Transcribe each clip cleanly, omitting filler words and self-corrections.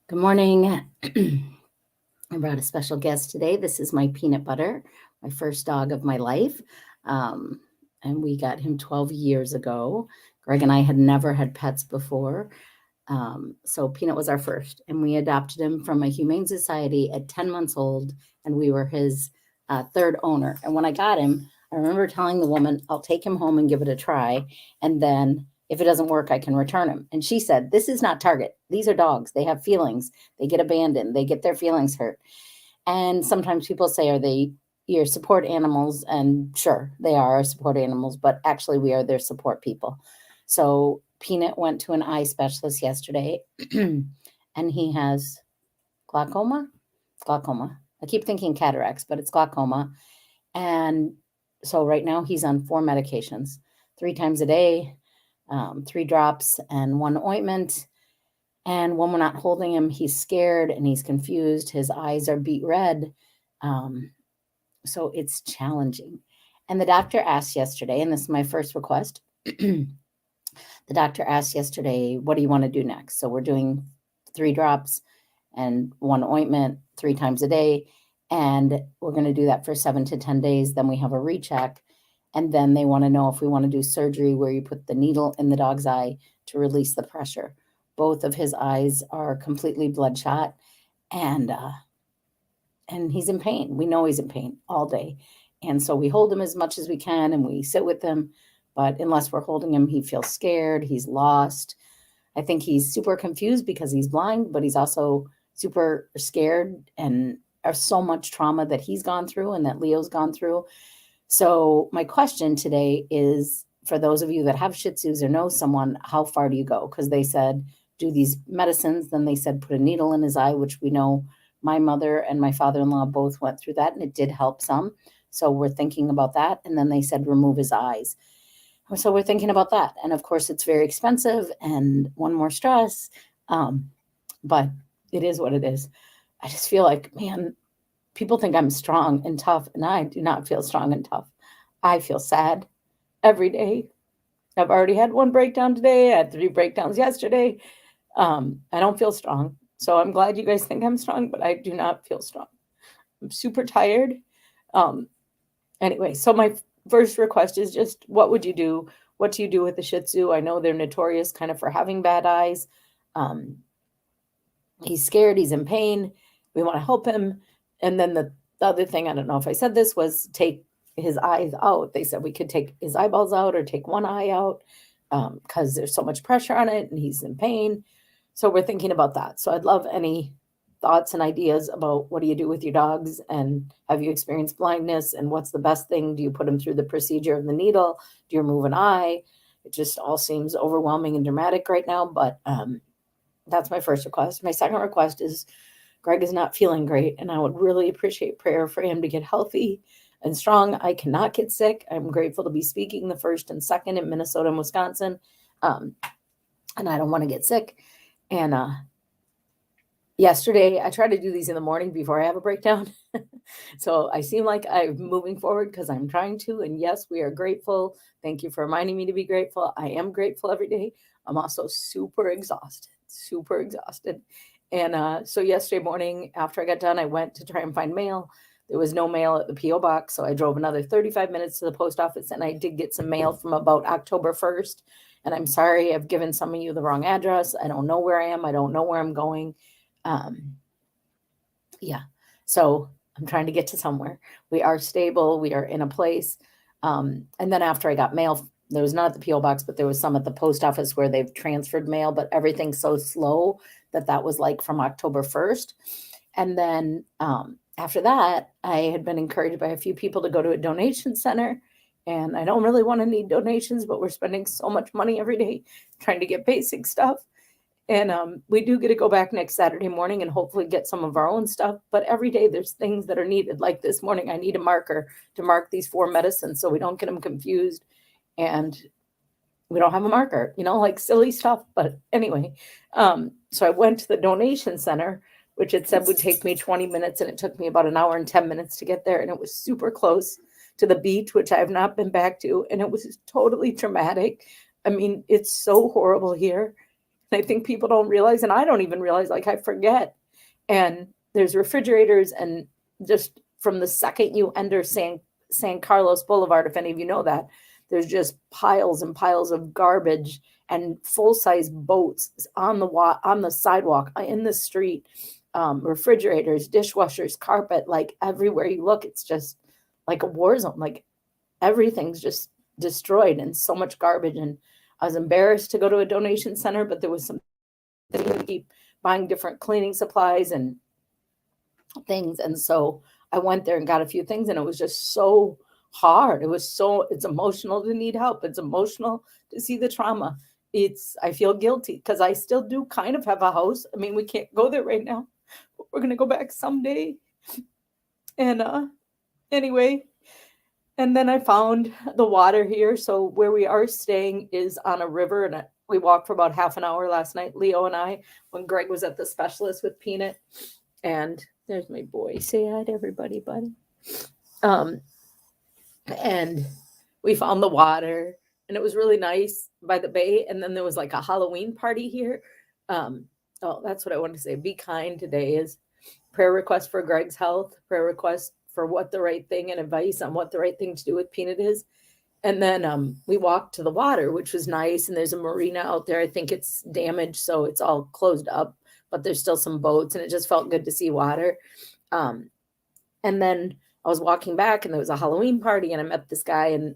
Good morning. I brought a special guest today. This is my peanut butter, my first dog of my life. Um, and we got him 12 years ago. Greg and I had never had pets before. So Peanut was our first, and we adopted him from a humane society at 10 months old, and we were his third owner. And when I got him, I remember telling the woman, I'll take him home and give it a try. And then if it doesn't work, I can return him. And she said, this is not Target. These are dogs. They have feelings. They get abandoned. They get their feelings hurt. And sometimes people say, are they your support animals? And sure, they are our support animals, but actually we are their support people. So Peanut went to an eye specialist yesterday and he has glaucoma. Glaucoma. I keep thinking cataracts, but it's glaucoma. And so right now he's on 4 medications, 3 times a day, 3 drops and 1 ointment. And when we're not holding him, he's scared and he's confused. His eyes are beet red. Um, so it's challenging. And the doctor asked yesterday, and this is my first request. The doctor asked yesterday, what do you want to do next? So we're doing 3 drops and 1 ointment 3 times a day. And we're going to do that for 7 to 10 days. Then we have a recheck. And then they want to know if we want to do surgery where you put the needle in the dog's eye to release the pressure. Both of his eyes are completely bloodshot, and he's in pain. We know he's in pain all day. And so we hold him as much as we can and we sit with him. But unless we're holding him, he feels scared. He's lost. I think he's super confused because he's blind, but he's also super scared and there's so much trauma that he's gone through and that Leo's gone through. So my question today is for those of you that have Shih Tzus or know someone, how far do you go? Because they said, do these medicines. Then they said, put a needle in his eye, which we know my mother and my father-in-law both went through that and it did help some. So we're thinking about that. And then they said, remove his eyes. So we're thinking about that. And of course, it's very expensive and one more stress. But it is what it is. I just feel like, man, people think I'm strong and tough, and I do not feel strong and tough. I feel sad every day. I've already had 1 breakdown today. I had 3 breakdowns yesterday. I don't feel strong. So I'm glad you guys think I'm strong, but I do not feel strong. I'm super tired. Um, anyway, so my first request is just what would you do? What do you do with the Shih Tzu? I know they're notorious kind of for having bad eyes. Um, he's scared. He's in pain. We want to help him. And then the other thing, I don't know if I said this, was take his eyes out. They said we could take his eyeballs out or take one eye out because there's so much pressure on it and he's in pain. So we're thinking about that. So I'd love any thoughts and ideas about what do you do with your dogs and have you experienced blindness and what's the best thing? Do you put them through the procedure of the needle? Do you remove an eye? It just all seems overwhelming and dramatic right now, but that's my first request. My second request is Greg is not feeling great, and I would really appreciate prayer for him to get healthy and strong. I cannot get sick. I'm grateful to be speaking the first and second in Minnesota and Wisconsin, and I don't want to get sick. And yesterday, I try to do these in the morning before I have a breakdown. So I seem like I'm moving forward because I'm trying to. And yes, we are grateful. Thank you for reminding me to be grateful. I am grateful every day. I'm also super exhausted, super exhausted. And so yesterday morning, after I got done, I went to try and find mail. There was no mail at the P.O. box. So I drove another 35 minutes to the post office and I did get some mail from about October 1st. And I'm sorry, I've given some of you the wrong address. I don't know where I am. I don't know where I'm going. Yeah. So I'm trying to get to somewhere. We are stable. We are in a place. And then after I got mail, there was not at the P.O. box, but there was some at the post office where they've transferred mail, but everything's so slow that was like from October 1st. And then after that, I had been encouraged by a few people to go to a donation center. And I don't really want to need donations, but we're spending so much money every day trying to get basic stuff. And we do get to go back next Saturday morning and hopefully get some of our own stuff. But every day there's things that are needed. Like this morning, I need a marker to mark these 4 medicines so we don't get them confused. And we don't have a marker, like silly stuff. But anyway, so I went to the donation center, which it said would take me 20 minutes. And it took me about an hour and 10 minutes to get there. And it was super close to the beach, which I have not been back to. And it was totally traumatic. I mean, it's so horrible here. And I think people don't realize, and I don't even realize, like I forget. And there's refrigerators, and just from the second you enter San Carlos Boulevard, if any of you know that, there's just piles and piles of garbage and full-size boats on the sidewalk, in the street, refrigerators, dishwashers, carpet, like everywhere you look, it's just like a war zone. Like everything's just destroyed and so much garbage. And I was embarrassed to go to a donation center, but there was some to keep buying different cleaning supplies and things. And so I went there and got a few things, and it was just so hard. It's emotional to need help. It's emotional to see the trauma. I feel guilty because I still do kind of have a house. I mean, we can't go there right now, but we're going to go back someday. And anyway, and then I found the water here. So where we are staying is on a river, and we walked for about half an hour last night, Leo and I, when Greg was at the specialist with Peanut. And there's my boy. Say hi to everybody, buddy. And we found the water, and it was really nice by the bay. And then there was like a Halloween party here. Oh, that's what I wanted to say. Be kind today is prayer request for Greg's health, prayer request for what the right thing, and advice on what the right thing to do with Peanut is. And then we walked to the water, which was nice. And there's a marina out there. I think it's damaged, so it's all closed up, but there's still some boats, and it just felt good to see water. And then I was walking back, and there was a Halloween party, and I met this guy and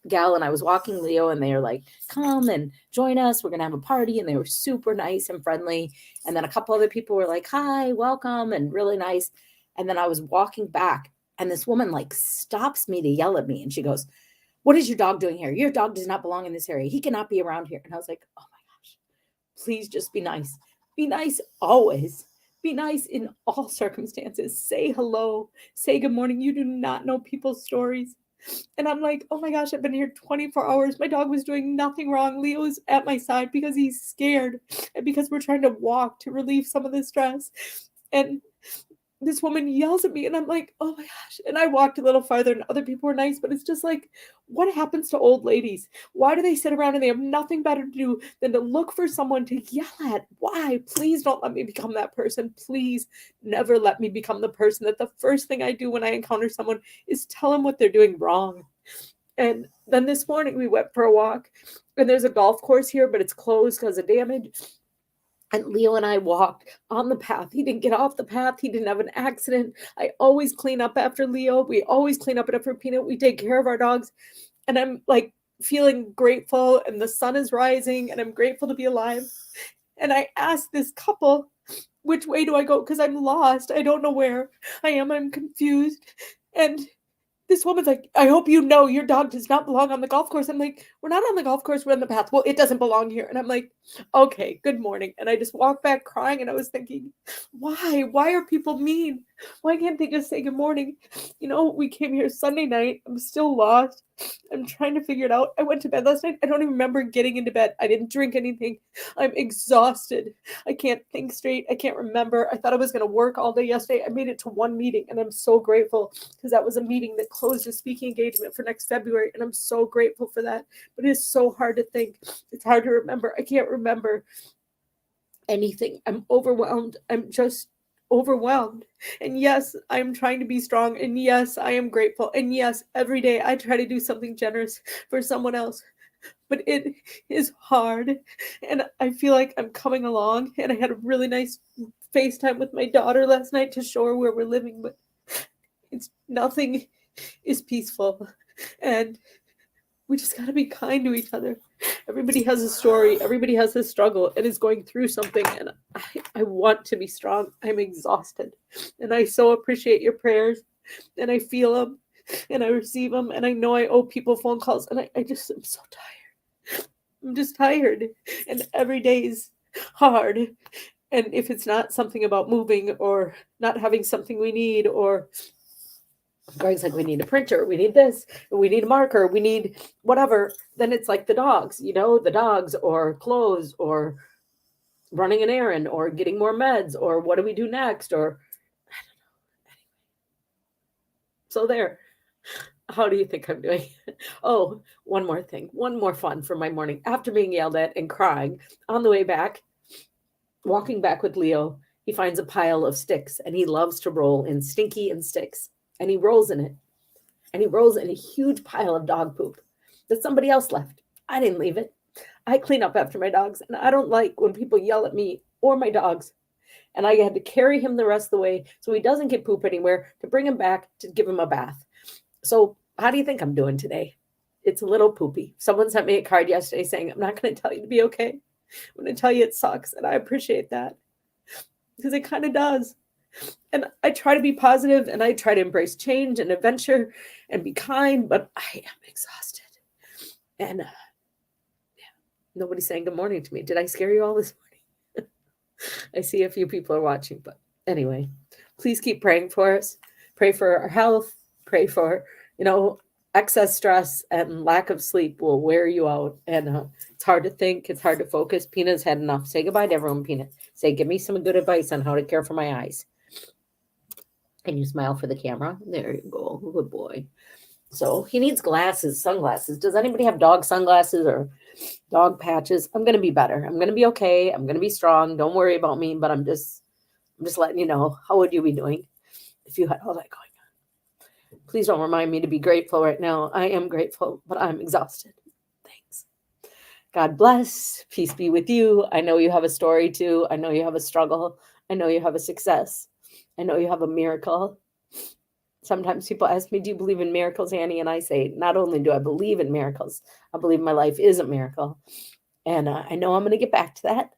gal, and I was walking Leo, and they were like, come and join us. We're going to have a party. And they were super nice and friendly. And then a couple other people were like, hi, welcome, and really nice. And then I was walking back, and this woman like stops me to yell at me. And she goes, what is your dog doing here? Your dog does not belong in this area. He cannot be around here. And I was like, oh my gosh, please just be nice. Be nice always. Be nice in all circumstances. Say hello. Say good morning. You do not know people's stories. And I'm like, oh my gosh, I've been here 24 hours. My dog was doing nothing wrong. Leo's at my side because he's scared and because we're trying to walk to relieve some of the stress. And this woman yells at me, and I'm like, oh my gosh. And I walked a little farther, and other people were nice, but it's just like, what happens to old ladies? Why do they sit around and they have nothing better to do than to look for someone to yell at? Why? Please don't let me become that person. Please never let me become the person that the first thing I do when I encounter someone is tell them what they're doing wrong. And then this morning we went for a walk, and there's a golf course here, but it's closed because of damage. And Leo and I walked on the path. He didn't get off the path. He didn't have an accident. I always clean up after Leo. We always clean up after Peanut. We take care of our dogs. And I'm like feeling grateful, and the sun is rising, and I'm grateful to be alive. And I asked this couple, which way do I go? Because I'm lost. I don't know where I am. I'm confused. And this woman's like, I hope you know your dog does not belong on the golf course. I'm like, we're not on the golf course, we're on the path. Well, it doesn't belong here. And I'm like, okay, good morning. And I just walked back crying, and I was thinking, why are people mean? Why can't they just say good morning? You know, we came here Sunday night. I'm still lost. I'm trying to figure it out. I went to bed last night. I don't even remember getting into bed. I didn't drink anything. I'm exhausted. I can't think straight. I can't remember. I thought I was going to work all day yesterday. I made it to one meeting, and I'm so grateful because that was a meeting that closed a speaking engagement for next February, and I'm so grateful for that. But it's so hard to think. It's hard to remember. I can't remember anything. I'm overwhelmed. I'm just overwhelmed. And yes, I'm trying to be strong. And yes, I am grateful. And yes, every day I try to do something generous for someone else. But it is hard. And I feel like I'm coming along. And I had a really nice FaceTime with my daughter last night to show her where we're living. But nothing is peaceful. And we just got to be kind to each other. Everybody has a story. Everybody has a struggle and is going through something. And I want to be strong. I'm exhausted. And I so appreciate your prayers. And I feel them. And I receive them. And I know I owe people phone calls. And I just am so tired. I'm just tired. And every day is hard. And if it's not something about moving or not having something we need, or Greg's like, we need a printer, we need this, we need a marker, we need whatever, then it's like the dogs, the dogs or clothes or running an errand or getting more meds or what do we do next, or I don't know. So there. How do you think I'm doing? Oh, one more thing, one more fun for my morning. After being yelled at and crying on the way back, walking back with Leo, he finds a pile of sticks, and he loves to roll in stinky and sticks. And he rolls in it. And he rolls in a huge pile of dog poop that somebody else left. I didn't leave it. I clean up after my dogs, and I don't like when people yell at me or my dogs. And I had to carry him the rest of the way so he doesn't get poop anywhere, to bring him back, to give him a bath. So how do you think I'm doing today? It's a little poopy. Someone sent me a card yesterday saying, I'm not going to tell you to be okay. I'm going to tell you it sucks. And I appreciate that, because it kind of does. And I try to be positive, and I try to embrace change and adventure and be kind, but I am exhausted. And nobody's saying good morning to me. Did I scare you all this morning? I see a few people are watching, but anyway, please keep praying for us. Pray for our health. Pray for, excess stress and lack of sleep will wear you out. And it's hard to think. It's hard to focus. Peanut's had enough. Say goodbye to everyone, Peanut. Say, give me some good advice on how to care for my eyes. Can you smile for the camera? There you go. Good boy. So he needs glasses, sunglasses. Does anybody have dog sunglasses or dog patches? I'm going to be better. I'm going to be okay. I'm going to be strong. Don't worry about me, but I'm just letting you know. How would you be doing if you had all that going on? Please don't remind me to be grateful right now. I am grateful, but I'm exhausted. Thanks. God bless. Peace be with you. I know you have a story too. I know you have a struggle. I know you have a success. I know you have a miracle. Sometimes people ask me, do you believe in miracles, Annie? And I say, not only do I believe in miracles, I believe my life is a miracle. And I know I'm going to get back to that.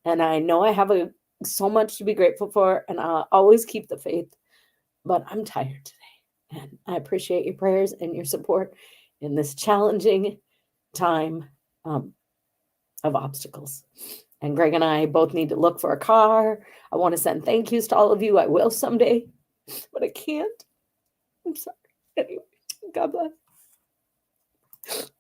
And I know I have so much to be grateful for. And I'll always keep the faith. But I'm tired today. And I appreciate your prayers and your support in this challenging time of obstacles. And Greg and I both need to look for a car. I want to send thank yous to all of you. I will someday, but I can't. I'm sorry. Anyway, God bless.